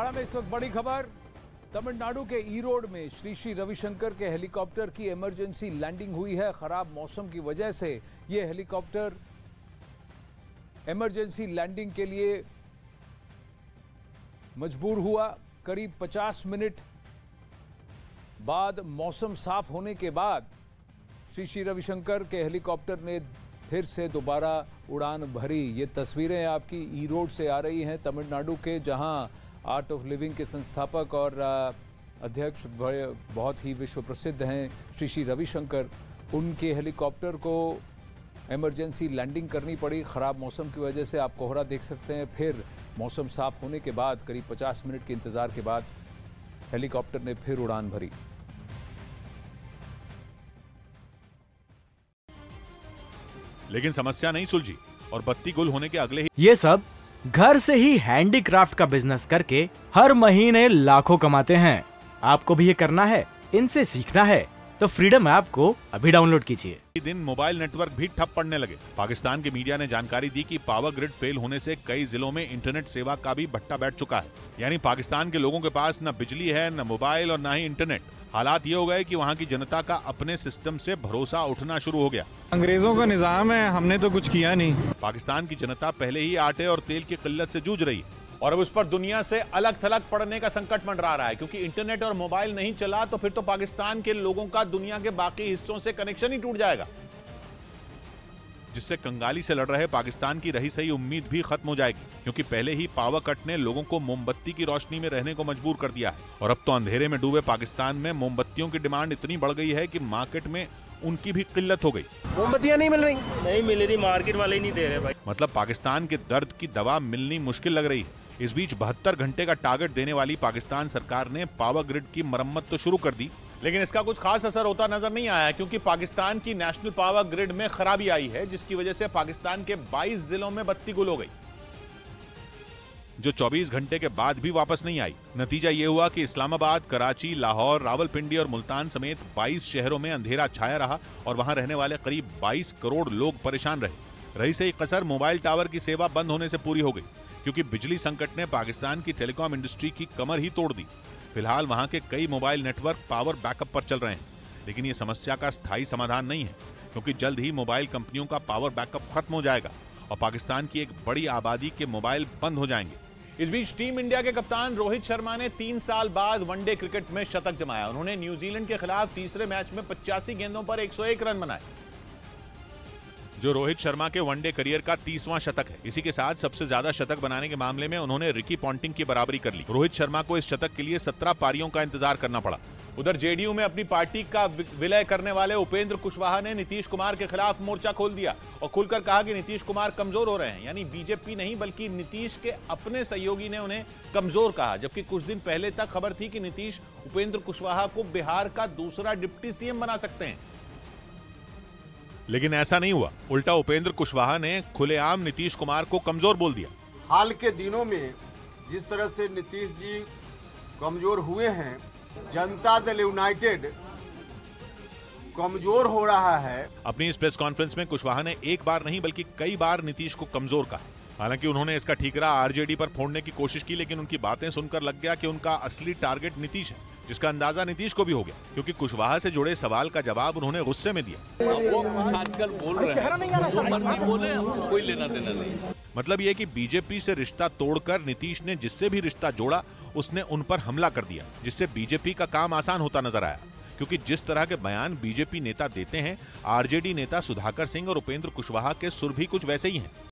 अखाड़ा में इस वक्त बड़ी खबर। तमिलनाडु के ईरोड में श्री श्री रविशंकर के हेलीकॉप्टर की इमरजेंसी लैंडिंग हुई है। खराब मौसम की वजह से यह हेलीकॉप्टर इमरजेंसी लैंडिंग के लिए मजबूर हुआ। करीब 50 मिनट बाद मौसम साफ होने के बाद श्री श्री रविशंकर के हेलीकॉप्टर ने फिर से दोबारा उड़ान भरी। ये तस्वीरें आपकी ईरोड से आ रही हैं तमिलनाडु के, जहां आर्ट ऑफ लिविंग के संस्थापक और अध्यक्ष बहुत ही विश्व प्रसिद्ध हैं श्री श्री रविशंकर। उनके हेलीकॉप्टर को इमरजेंसी लैंडिंग करनी पड़ी। ख़राब मौसम की वजह से आप कोहरा देख सकते हैं। फिर मौसम साफ होने के बाद करीब 50 मिनट के इंतज़ार के बाद हेलीकॉप्टर ने फिर उड़ान भरी। लेकिन समस्या नहीं सुलझी और बत्ती गुल होने के अगले ही ये सब घर से ही हैंडीक्राफ्ट का बिजनेस करके हर महीने लाखों कमाते हैं। आपको भी ये करना है, इनसे सीखना है तो फ्रीडम ऐप को अभी डाउनलोड कीजिए। दिन मोबाइल नेटवर्क भी ठप पड़ने लगे। पाकिस्तान के मीडिया ने जानकारी दी कि पावर ग्रिड फेल होने से कई जिलों में इंटरनेट सेवा का भी भट्टा बैठ चुका है। यानी पाकिस्तान के लोगों के पास न बिजली है, न मोबाइल और न ही इंटरनेट। हालात ये हो गए कि वहाँ की जनता का अपने सिस्टम से भरोसा उठना शुरू हो गया। अंग्रेजों का निजाम है, हमने तो कुछ किया नहीं। पाकिस्तान की जनता पहले ही आटे और तेल की किल्लत से जूझ रही है और अब उस पर दुनिया से अलग थलग पड़ने का संकट मंडरा रहा है, क्योंकि इंटरनेट और मोबाइल नहीं चला तो फिर तो पाकिस्तान के लोगों का दुनिया के बाकी हिस्सों से कनेक्शन ही टूट जाएगा, जिससे कंगाली से लड़ रहे पाकिस्तान की रही सही उम्मीद भी खत्म हो जाएगी। क्योंकि पहले ही पावर कट ने लोगों को मोमबत्ती की रोशनी में रहने को मजबूर कर दिया है और अब तो अंधेरे में डूबे पाकिस्तान में मोमबत्तियों की डिमांड इतनी बढ़ गई है कि मार्केट में उनकी भी किल्लत हो गई। मोमबत्तियां नहीं मिल रही, मार्केट वाले ही नहीं दे रहे भाई। मतलब पाकिस्तान के दर्द की दवा मिलनी मुश्किल लग रही है। इस बीच 72 घंटे का टारगेट देने वाली पाकिस्तान सरकार ने पावर ग्रिड की मरम्मत तो शुरू कर दी, लेकिन इसका कुछ खास असर होता नजर नहीं आया, क्योंकि पाकिस्तान की नेशनल पावर ग्रिड में खराबी आई है, जिसकी वजह से पाकिस्तान के 22 जिलों में बत्ती गुल हो गई, जो 24 घंटे के बाद भी वापस नहीं आई। नतीजा यह हुआ कि इस्लामाबाद, कराची, लाहौर, रावलपिंडी और मुल्तान समेत 22 शहरों में अंधेरा छाया रहा और वहां रहने वाले करीब 22 करोड़ लोग परेशान रहे। रही सही कसर मोबाइल टावर की सेवा बंद होने से पूरी हो गई, क्योंकि बिजली संकट ने पाकिस्तान की टेलीकॉम इंडस्ट्री की कमर ही तोड़ दी। फिलहाल वहां के कई मोबाइल नेटवर्क पावर बैकअप पर चल रहे हैं, लेकिन ये समस्या का स्थायी समाधान नहीं है, क्योंकि जल्द ही मोबाइल कंपनियों का पावर बैकअप खत्म हो जाएगा और पाकिस्तान की एक बड़ी आबादी के मोबाइल बंद हो जाएंगे। इस बीच टीम इंडिया के कप्तान रोहित शर्मा ने 3 साल बाद वनडे क्रिकेट में शतक जमाया। उन्होंने न्यूजीलैंड के खिलाफ तीसरे मैच में 85 गेंदों पर 101 रन बनाए, जो रोहित शर्मा के वनडे करियर का 30वां शतक है। इसी के साथ सबसे ज्यादा शतक बनाने के मामले में उन्होंने रिकी पॉन्टिंग की बराबरी कर ली। रोहित शर्मा को इस शतक के लिए 17 पारियों का इंतजार करना पड़ा। उधर जेडीयू में अपनी पार्टी का विलय करने वाले उपेंद्र कुशवाहा ने नीतीश कुमार के खिलाफ मोर्चा खोल दिया और खुलकर कहा कि नीतीश कुमार कमजोर हो रहे हैं। यानी बीजेपी नहीं बल्कि नीतीश के अपने सहयोगी ने उन्हें कमजोर कहा, जबकि कुछ दिन पहले तक खबर थी कि नीतीश उपेंद्र कुशवाहा को बिहार का दूसरा डिप्टी सीएम बना सकते हैं। लेकिन ऐसा नहीं हुआ। उल्टा उपेंद्र कुशवाहा ने खुलेआम नीतीश कुमार को कमजोर बोल दिया। हाल के दिनों में जिस तरह से नीतीश जी कमजोर हुए हैं, जनता दल यूनाइटेड कमजोर हो रहा है। अपनी इस प्रेस कॉन्फ्रेंस में कुशवाहा ने एक बार नहीं बल्कि कई बार नीतीश को कमजोर कहा। हालांकि उन्होंने इसका ठीकरा आरजेडी पर फोड़ने की कोशिश की, लेकिन उनकी बातें सुनकर लग गया कि उनका असली टारगेट नीतीश है, जिसका अंदाजा नीतीश को भी हो गया, क्योंकि कुशवाहा से जुड़े सवाल का जवाब उन्होंने गुस्से में दिया। वो कुछ आजकल बोल रहे हैं, जो मर्जी बोले, हमको कोई लेना देना नहीं। मतलब ये कि बीजेपी से रिश्ता तोड़कर नीतीश ने जिससे भी रिश्ता जोड़ा उसने उन पर हमला कर दिया, जिससे बीजेपी का काम आसान होता नजर आया। क्योंकि जिस तरह के बयान बीजेपी नेता देते हैं, आरजेडी नेता सुधाकर सिंह और उपेंद्र कुशवाहा के सुर भी कुछ वैसे ही हैं।